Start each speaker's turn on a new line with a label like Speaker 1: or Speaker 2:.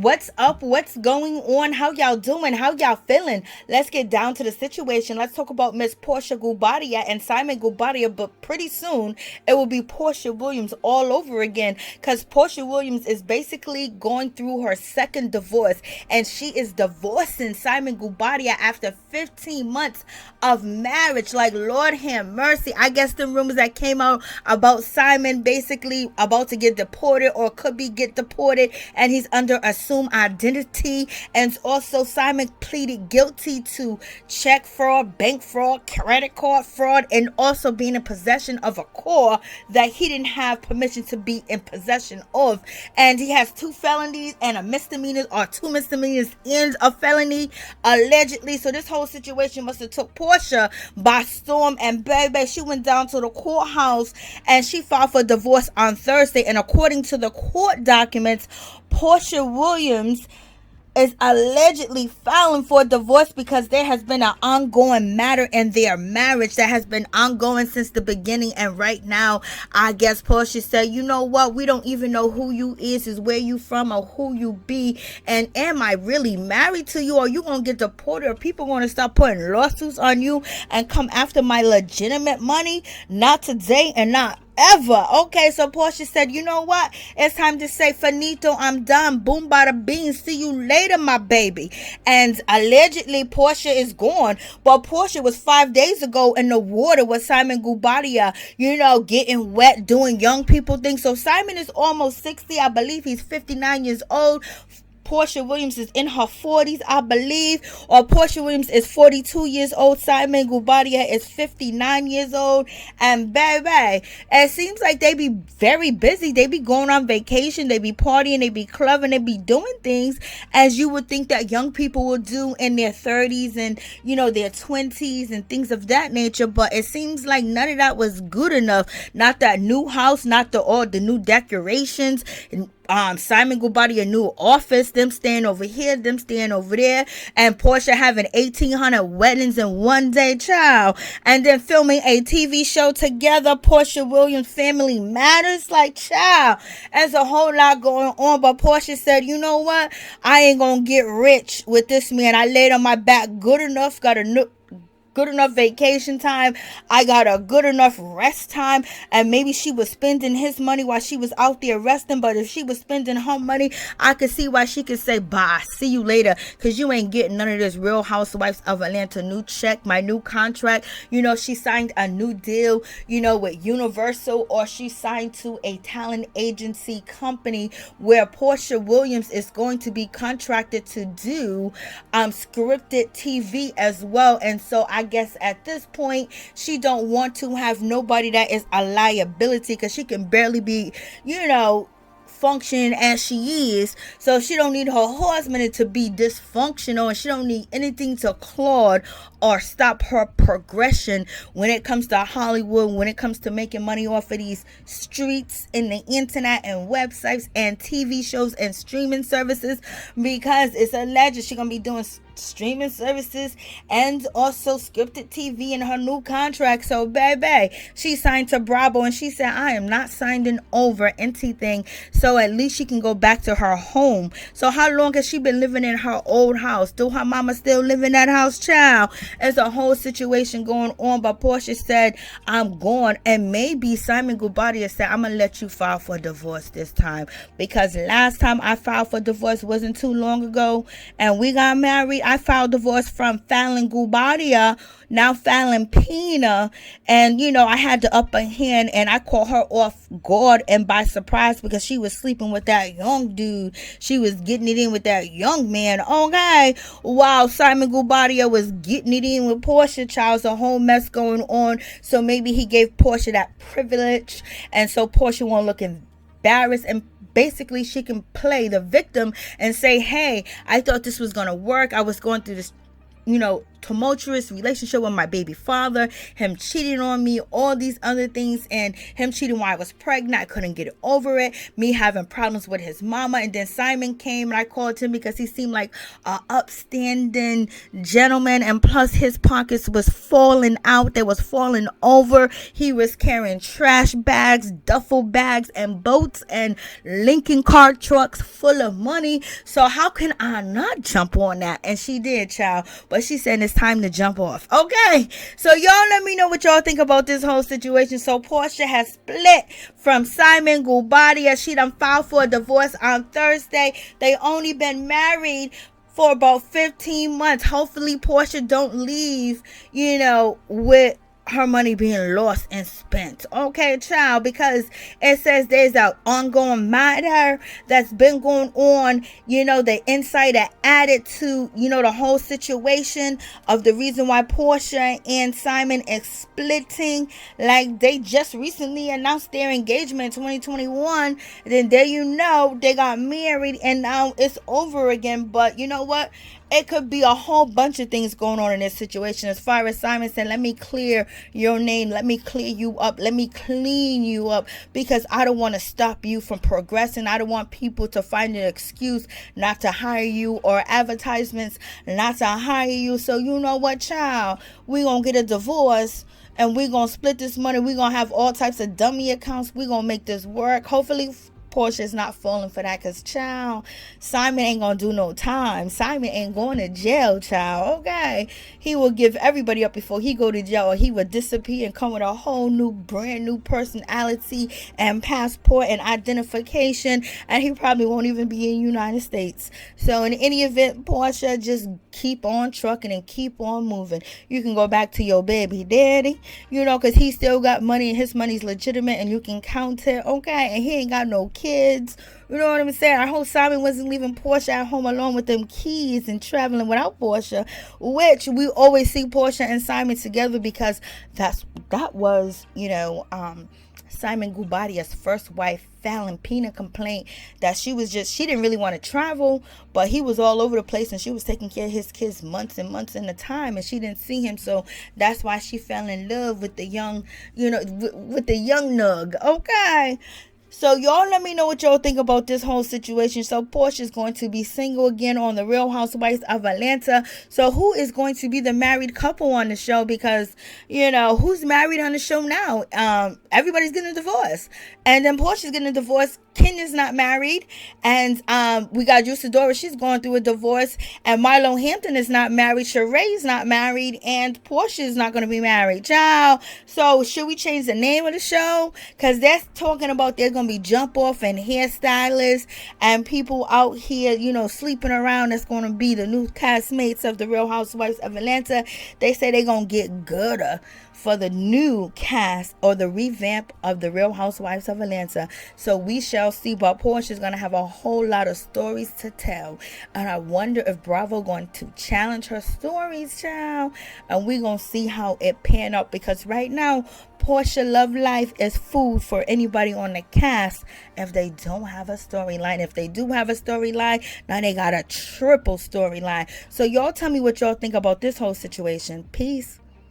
Speaker 1: What's up? What's going on? How y'all doing? How y'all feeling? Let's get down to the situation. Let's talk about Miss Porsha Guobadia and Simon Guobadia, but pretty soon it will be Porsha Williams all over again, because Porsha Williams is basically going through her second divorce, and she is divorcing Simon Guobadia after 15 months of marriage. Like, Lord have mercy. I guess the rumors that came out about Simon basically about to get deported or could be get deported, and he's under assumed identity. And also Simon pleaded guilty to check fraud, bank fraud, credit card fraud, and also being in possession of a car that he didn't have permission to be in possession of. And he has 2 felonies and a misdemeanor, or 2 misdemeanors and a felony, allegedly. So this whole situation must have took Porsha by storm, and baby, she went down to the courthouse and she filed for divorce on Thursday. And according to the court documents, Porsha Williams is allegedly filing for divorce because there has been an ongoing matter in their marriage that has been ongoing since the beginning. And right now, I guess Porsha said, you know what, we don't even know who you is where you from, or who you be, and am I really married to you, or you gonna get deported, or people gonna start putting lawsuits on you and come after my legitimate money? Not today and not ever. Okay, so Porsha said, you know what, it's time to say finito, I'm done, boom bada bing, see you later, my baby. And allegedly Porsha is gone, but Porsha was 5 days ago in the water with Simon Guobadia, getting wet, doing young people things. So Simon is almost 60, I believe he's 59 years old. Porsha Williams is in her 40s, I believe, or Porsha Williams is 42 years old. Simon Guobadia is 59 years old. And baby, it seems like they be very busy. They be going on vacation, they be partying, they be clubbing, they be doing things as you would think that young people would do in their 30s and, their 20s and things of that nature. But it seems like none of that was good enough. Not that new house, not all the new decorations, Simon Guobadia new office, them staying over here, them staying over there, and Porsha having 1,800 weddings in one day, child, and then filming a TV show together, Porsha Williams Family Matters, like, child, there's a whole lot going on. But Porsha said, you know what, I ain't gonna get rich with this man. I laid on my back good enough, got a good enough vacation time, I got a good enough rest time. And maybe she was spending his money while she was out there resting, but if she was spending her money, I could see why she could say, bye, see you later, because you ain't getting none of this Real Housewives of Atlanta new check, my new contract. She signed a new deal, with Universal, or she signed to a talent agency company where Porsha Williams is going to be contracted to do scripted TV as well. And so I guess at this point she don't want to have nobody that is a liability, because she can barely be functioning as she is. So she don't need her husband to be dysfunctional, and she don't need anything to clog or stop her progression when it comes to Hollywood, when it comes to making money off of these streets and the internet and websites and TV shows and streaming services, because it's alleged she's gonna be doing streaming services and also scripted TV in her new contract. So baby, she signed to Bravo, and she said, I am not signing over anything, so at least she can go back to her home. So how long has she been living in her old house? Do her mama still live in that house, child? There's a whole situation going on. But Porsha said, I'm gone. And maybe Simon Guobadia said, I'm gonna let you file for divorce this time, because last time I filed for divorce wasn't too long ago, and we got married. I filed divorce from Fallon Guobadia, now Fallon Pina, and I had the upper hand, and I caught her off guard and by surprise, because she was sleeping with that young dude. She was getting it in with that young man, okay, while Simon Guobadia was getting it in with Porsha, child. A whole mess going on. So maybe he gave Porsha that privilege, and so Porsha won't look embarrassed, and basically she can play the victim and say, hey, I thought this was gonna work, I was going through this tumultuous relationship with my baby father, him cheating on me, all these other things, and him cheating while I was pregnant. I couldn't get over it. Me having problems with his mama. And then Simon came and I called him because he seemed like an upstanding gentleman, and plus his pockets was falling out. They was falling over. He was carrying trash bags, duffel bags, and boats and Lincoln car trucks full of money. So how can I not jump on that? And she did, child. But she said it's time to jump off. Okay. So y'all let me know what y'all think about this whole situation. So Porsha has split from Simon Guobadia. She done filed for a divorce on Thursday. They only been married for about 15 months. Hopefully Porsha don't leave, with her money being lost and spent. Okay, child, because it says there's an ongoing matter that's been going on. The insider added to, the whole situation of the reason why Porsha and Simon is splitting. Like, they just recently announced their engagement in 2021. Then there they got married and now it's over again. But you know what? It could be a whole bunch of things going on in this situation. As far as Simon said, let me clear your name. Let me clear you up. Let me clean you up, because I don't want to stop you from progressing. I don't want people to find an excuse not to hire you, or advertisements not to hire you. So you know what, child? We're going to get a divorce and we're going to split this money. We're going to have all types of dummy accounts. We're going to make this work. Hopefully Porsha's not falling for that, because child, Simon ain't gonna do no time. Simon ain't going to jail, child. Okay, he will give everybody up before he go to jail, or he would disappear and come with a whole new brand new personality and passport and identification, and he probably won't even be in the United States. So in any event, Porsha, just keep on trucking and keep on moving. You can go back to your baby daddy, because he still got money and his money's legitimate and you can count it. Okay, and he ain't got no kids. You know what I'm saying? I hope Simon wasn't leaving Porsha at home alone with them kids and traveling without Porsha, which we always see Porsha and Simon together, because that was, Simon Guobadia's first wife, Fallon Pena, complained that she didn't really want to travel, but he was all over the place and she was taking care of his kids months and months at a time, and she didn't see him. So that's why she fell in love with the young, with the young nug. Okay. So y'all let me know what y'all think about this whole situation. So Porsha is going to be single again on the Real Housewives of Atlanta. So who is going to be the married couple on the show? Because, who's married on the show now? Everybody's getting a divorce. And then Porsha's getting a divorce. Kenya's not married. And we got Juicy, she's going through a divorce. And Milo Hampton is not married. Sheree's not married. And Porsha is not going to be married. Ciao. So should we change the name of the show? Because that's talking about there's going to be jump off and hairstylists and people out here, sleeping around. That's going to be the new castmates of the Real Housewives of Atlanta. They say they're going to get gooder for the new cast or the revamp of the Real Housewives of Atlanta. So we shall see. But Porsha is going to have a whole lot of stories to tell. And I wonder if Bravo going to challenge her stories, child. And we're going to see how it pan out. Because right now, Porsha love life is food for anybody on the cast if they don't have a storyline. If they do have a storyline, now they got a triple storyline. So y'all tell me what y'all think about this whole situation. Peace.